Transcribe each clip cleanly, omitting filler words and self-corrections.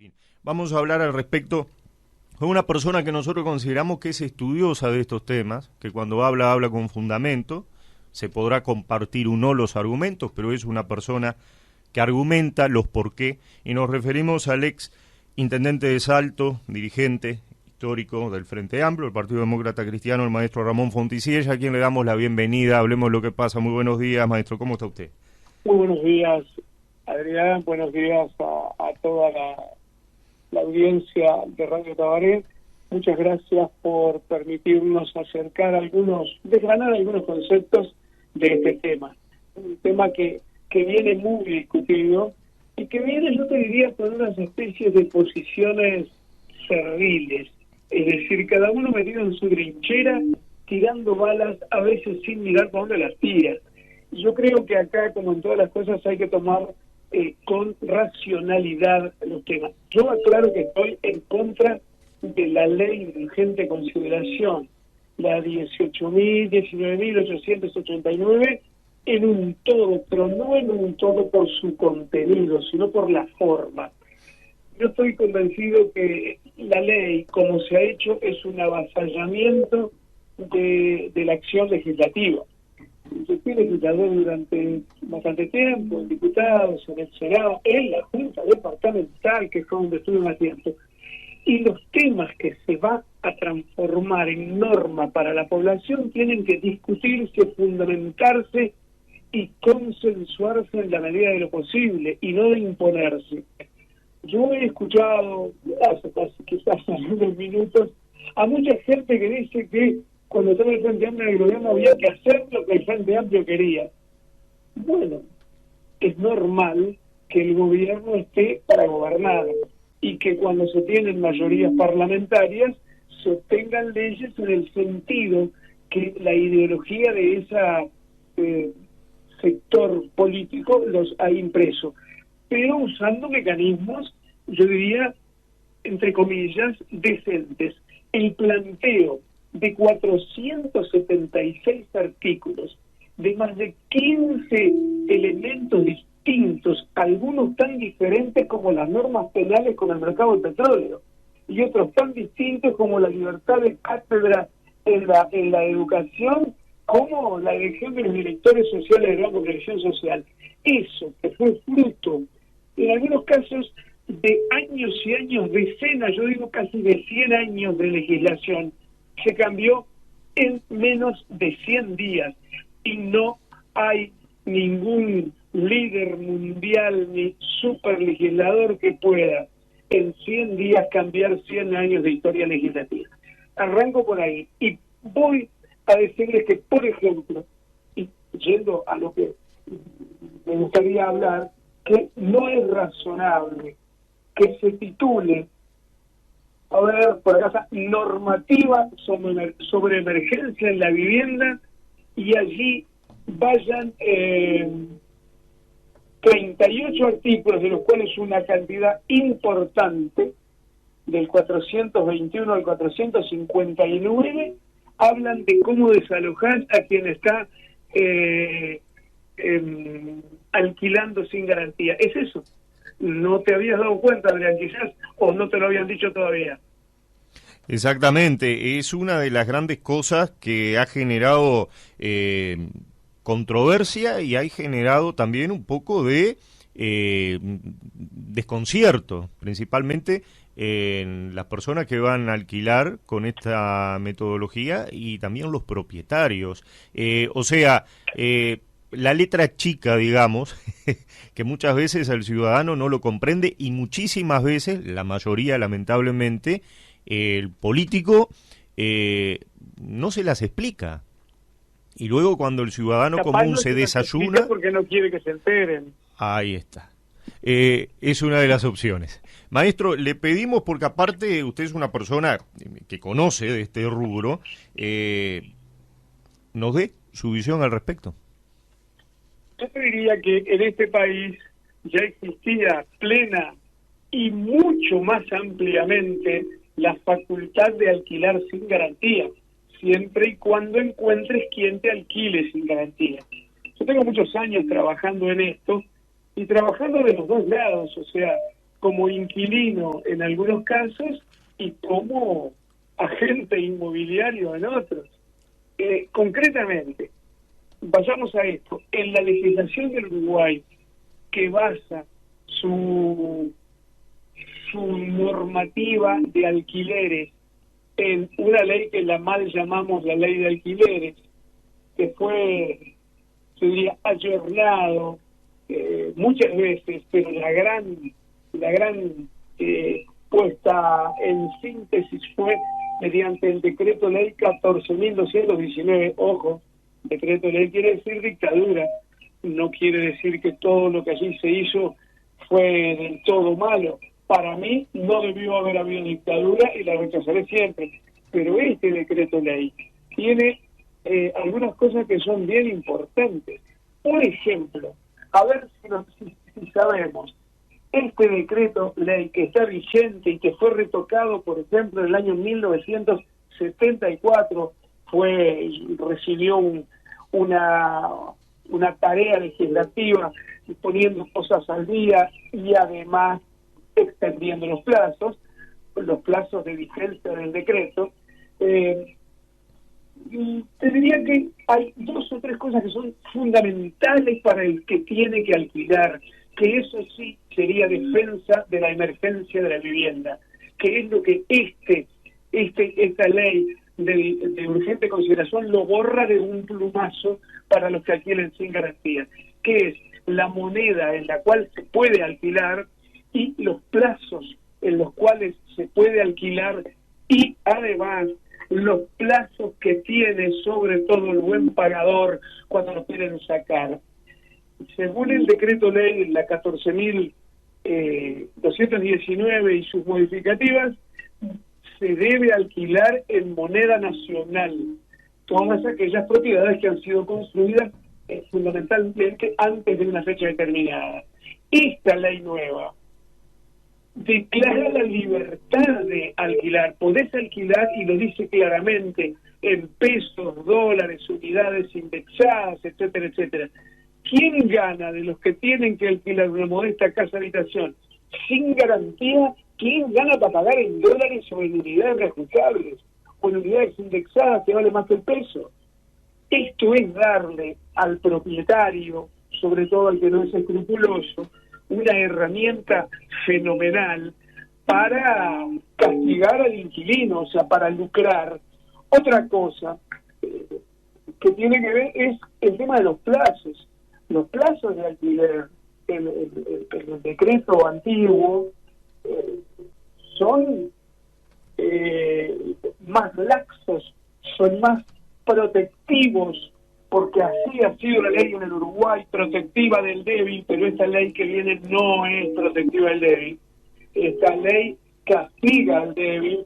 Bien, vamos a hablar al respecto con una persona que nosotros consideramos que es estudiosa de estos temas, que cuando habla con fundamento, se podrá compartir o no los argumentos, pero es una persona que argumenta los por qué, y nos referimos al ex intendente de Salto, dirigente histórico del Frente Amplio, el Partido Demócrata Cristiano, el maestro Ramón Fontisiella, a quien le damos la bienvenida. Hablemos lo que pasa. Muy buenos días, maestro, ¿cómo está usted? Muy buenos días, Adrián, buenos días a toda la audiencia de Radio Tabaré. Muchas gracias por permitirnos desgranar algunos conceptos de este tema. Un tema que viene muy discutido y que viene, yo te diría, por unas especies de posiciones serviles. Es decir, cada uno metido en su trinchera, tirando balas, a veces sin mirar por dónde las tira. Yo creo que acá, como en todas las cosas, hay que tomar con racionalidad los temas. Yo aclaro que estoy en contra de la ley de urgente consideración, la 19.889, en un todo, pero no en un todo por su contenido, sino por la forma. Yo estoy convencido que la ley, como se ha hecho, es un avasallamiento de la acción legislativa. Yo fui legislador durante bastante tiempo, en diputados, en el Senado, en la Junta Departamental, que fue donde estuve más tiempo. Y los temas que se va a transformar en norma para la población tienen que discutirse, fundamentarse y consensuarse en la medida de lo posible, y no de imponerse. Yo he escuchado, hace quizás algunos minutos, a mucha gente que dice que cuando estaba el Frente Amplio en el gobierno había que hacer lo que el Frente Amplio quería. Bueno, es normal que el gobierno esté para gobernar y que cuando se tienen mayorías parlamentarias se obtengan leyes en el sentido que la ideología de ese sector político los ha impreso, pero usando mecanismos, yo diría, entre comillas, decentes. El planteo de 476 artículos, de más de 15 elementos distintos, algunos tan diferentes como las normas penales con el mercado del petróleo, y otros tan distintos como la libertad de cátedra en la educación, como la elección de los directores sociales del Banco de Previsión Social. Eso que fue fruto, en algunos casos, de años y años, decenas, yo digo casi de 100 años de legislación, se cambió en menos de 100 días, y no hay ningún líder mundial ni superlegislador que pueda en 100 días cambiar 100 años de historia legislativa. Arranco por ahí y voy a decirles que, por ejemplo, y yendo a lo que me gustaría hablar, que no es razonable que se titule, a ver, por acá, normativa sobre emergencia en la vivienda, y allí vayan 38 artículos, de los cuales una cantidad importante, del 421 al 459, hablan de cómo desalojar a quien está alquilando sin garantía. Es eso. ¿No te habías dado cuenta, Adrián, quizás, o no te lo habían dicho todavía? Exactamente, es una de las grandes cosas que ha generado controversia y ha generado también un poco de desconcierto, principalmente en las personas que van a alquilar con esta metodología y también los propietarios. La letra chica, digamos, que muchas veces el ciudadano no lo comprende, y muchísimas veces, la mayoría lamentablemente, el político no se las explica. Y luego cuando el ciudadano común se desayuna... porque no quiere que se enteren. Ahí está. Es una de las opciones. Maestro, le pedimos, porque aparte usted es una persona que conoce de este rubro, nos dé su visión al respecto. Yo te diría que en este país ya existía plena y mucho más ampliamente la facultad de alquilar sin garantía, siempre y cuando encuentres quien te alquile sin garantía. Yo tengo muchos años trabajando en esto, y trabajando de los dos lados, o sea, como inquilino en algunos casos y como agente inmobiliario en otros. Concretamente, vayamos a esto. En la legislación del Uruguay, que basa su normativa de alquileres en una ley que la mal llamamos la ley de alquileres, que fue, se diría, ayornado muchas veces, pero la gran puesta en síntesis fue mediante el decreto ley 14.219, ojo, decreto ley quiere decir dictadura, no quiere decir que todo lo que allí se hizo fue del todo malo. Para mí no debió haber habido dictadura y la rechazaré siempre, pero este decreto ley tiene algunas cosas que son bien importantes. Por ejemplo, a ver si sabemos, este decreto ley que está vigente y que fue retocado, por ejemplo, en el año 1974, recibió una tarea legislativa poniendo cosas al día y además extendiendo los plazos de vigencia del decreto. Y te diría que hay 2 o 3 cosas que son fundamentales para el que tiene que alquilar, que eso sí sería defensa de la emergencia de la vivienda, que es lo que esta ley de urgente consideración lo borra de un plumazo para los que alquilen sin garantía, que es la moneda en la cual se puede alquilar y los plazos en los cuales se puede alquilar y además los plazos que tiene sobre todo el buen pagador cuando lo quieren sacar. Según el decreto ley, la 14.219 y sus modificativas, se debe alquilar en moneda nacional todas aquellas propiedades que han sido construidas fundamentalmente antes de una fecha determinada. Esta ley nueva declara la libertad de alquilar. Podés alquilar, y lo dice claramente, en pesos, dólares, unidades indexadas, etcétera, etcétera. ¿Quién gana de los que tienen que alquilar una modesta casa habitación sin garantía? ¿Quién gana para pagar en dólares o en unidades reajustables o en unidades indexadas que vale más que el peso? Esto es darle al propietario, sobre todo al que no es escrupuloso, una herramienta fenomenal para castigar al inquilino, o sea, para lucrar. Otra cosa que tiene que ver es el tema de los plazos. Los plazos de alquiler en el decreto antiguo son más laxos, son más protectivos, porque así ha sido la ley en el Uruguay, protectiva del débil, pero esta ley que viene no es protectiva del débil. Esta ley castiga al débil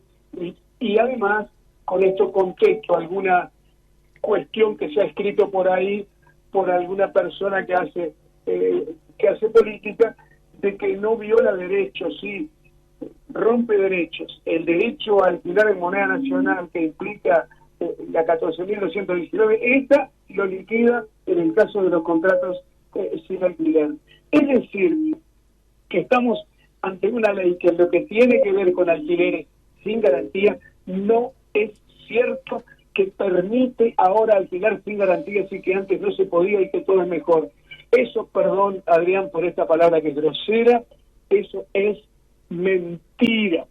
y además, con esto contesto alguna cuestión que se ha escrito por ahí por alguna persona que hace política, de que no viola derechos, sí, rompe derechos. El derecho a alquilar en moneda nacional que implica la 14.219, esta lo liquida en el caso de los contratos sin alquiler. Es decir, que estamos ante una ley que lo que tiene que ver con alquileres sin garantía no es cierto que permite ahora alquilar sin garantía, así que antes no se podía y que todo es mejor. Eso, perdón, Adrián, por esta palabra que es grosera, eso es mentira.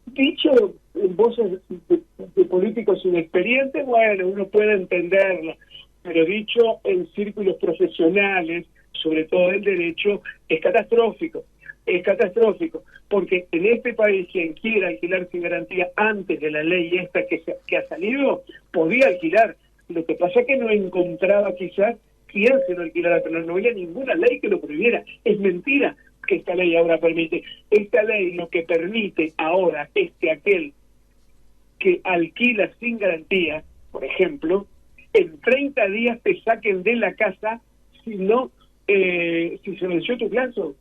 Dicho en voces de políticos inexperientes, bueno, uno puede entenderlo, pero dicho en círculos profesionales, sobre todo del derecho, es catastrófico. Es catastrófico, porque en este país quien quiera alquilar sin garantía antes de la ley esta que ha salido, podía alquilar. Lo que pasa es que no encontraba quizás quién se lo alquilara, pero no había ninguna ley que lo prohibiera. Es mentira que esta ley ahora permite. Esta ley lo que permite ahora es que aquel que alquila sin garantía, por ejemplo, en 30 días te saquen de la casa si se venció tu plazo,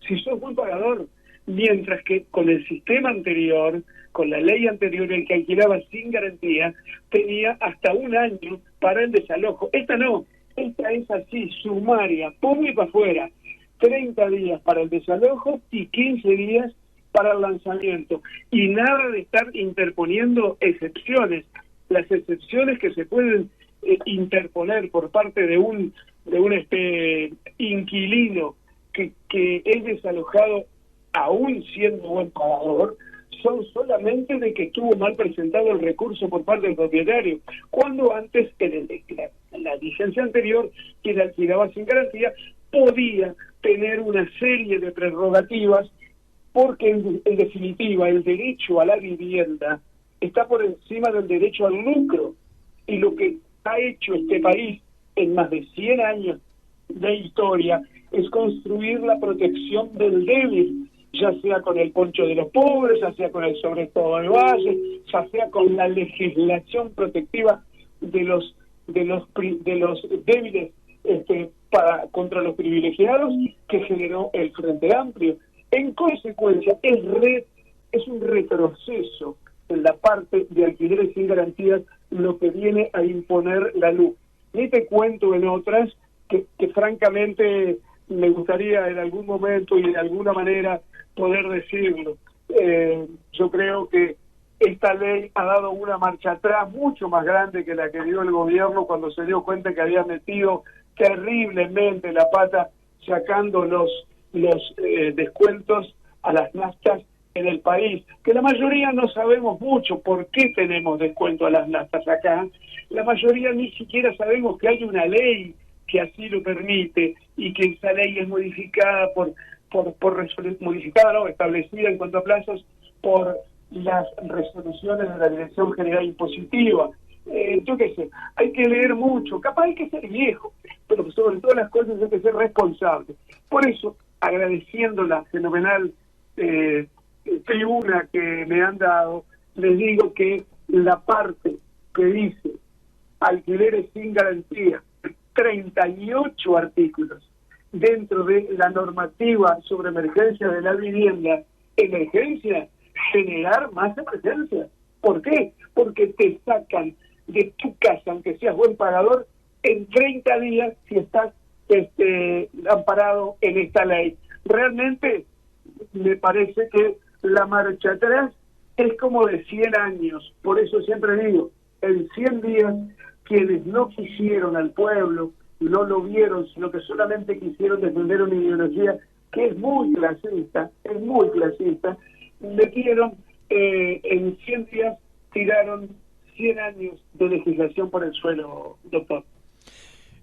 si sos buen pagador, mientras que con el sistema anterior, con la ley anterior, el que alquilaba sin garantía tenía hasta 1 año para el desalojo. Esta no, esta es así, sumaria, pum y para afuera. 30 días para el desalojo y 15 días para el lanzamiento. Y nada de estar interponiendo excepciones. Las excepciones que se pueden interponer por parte de un inquilino que es desalojado aún siendo buen pagador, son solamente de que estuvo mal presentado el recurso por parte del propietario, cuando antes, en la licencia anterior, quien alquilaba sin garantía podía tener una serie de prerrogativas, porque en definitiva el derecho a la vivienda está por encima del derecho al lucro, y lo que ha hecho este país en más de 100 años de historia es construir la protección del débil, ya sea con el poncho de los pobres, ya sea con el sobre todo del valle, ya sea con la legislación protectiva de los débiles contra los privilegiados que generó el Frente Amplio. En consecuencia, es un retroceso en la parte de alquileres sin garantías lo que viene a imponer la LUC. Ni te cuento en otras que francamente me gustaría en algún momento y de alguna manera poder decirlo. Yo creo que esta ley ha dado una marcha atrás mucho más grande que la que dio el gobierno cuando se dio cuenta que había metido terriblemente la pata sacando los descuentos a las naftas en el país, que la mayoría no sabemos mucho por qué tenemos descuento a las naftas acá. La mayoría ni siquiera sabemos que hay una ley que así lo permite y que esa ley es modificada establecida en cuanto a plazos por las resoluciones de la Dirección General Impositiva. Yo qué sé, hay que leer mucho, capaz hay que ser viejo, pero sobre todas las cosas hay que ser responsable. Por eso, agradeciendo la fenomenal tribuna que me han dado, les digo que la parte que dice alquileres sin garantía, 38 artículos dentro de la normativa sobre emergencia de la vivienda, emergencia, generar más emergencia. ¿Por qué? Porque te sacan de tu casa, aunque seas buen pagador, en 30 días si estás amparado en esta ley. Realmente me parece que la marcha atrás es como de 100 años. Por eso siempre digo, en 100 días, quienes no quisieron al pueblo, no lo vieron, sino que solamente quisieron defender una ideología que es muy clasista, metieron en 100 días, tiraron 100 años de legislación por el suelo, doctor.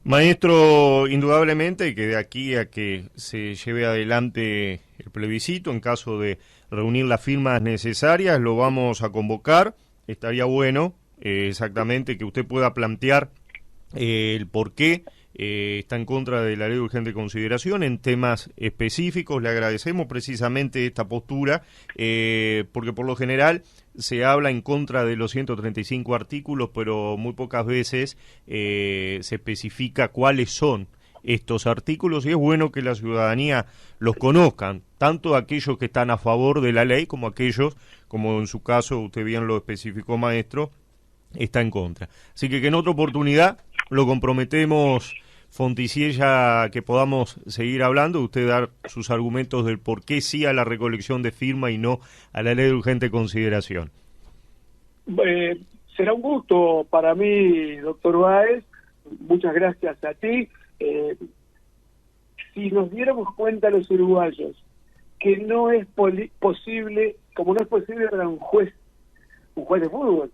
Maestro, indudablemente que de aquí a que se lleve adelante el plebiscito, en caso de reunir las firmas necesarias, lo vamos a convocar. Estaría bueno exactamente que usted pueda plantear el por qué está en contra de la ley de urgente consideración en temas específicos. Le agradecemos precisamente esta postura, porque por lo general se habla en contra de los 135 artículos, pero muy pocas veces se especifica cuáles son estos artículos, y es bueno que la ciudadanía los conozcan, tanto aquellos que están a favor de la ley como aquellos, como en su caso usted bien lo especificó, maestro, está en contra. Así que en otra oportunidad lo comprometemos, Fonticiella, que podamos seguir hablando, usted dar sus argumentos del por qué sí a la recolección de firma y no a la ley de urgente consideración. Será un gusto para mí, doctor Báez. Muchas gracias a ti. Si nos diéramos cuenta los uruguayos que no es posible, como no es posible para un juez de fútbol,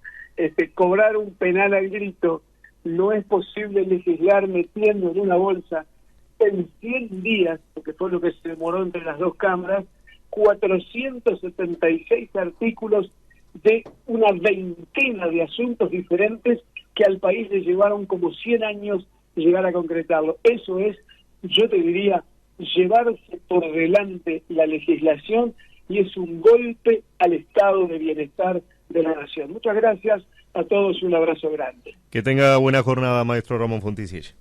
cobrar un penal al grito, no es posible legislar metiendo en una bolsa en 100 días, porque fue lo que se demoró entre las dos cámaras, 476 artículos de una veintena de asuntos diferentes que al país le llevaron como 100 años llegar a concretarlo. Eso es, yo te diría, llevarse por delante la legislación, y es un golpe al estado de bienestar de la nación. Muchas gracias a todos y un abrazo grande. Que tenga buena jornada, maestro Ramón Fonticiella.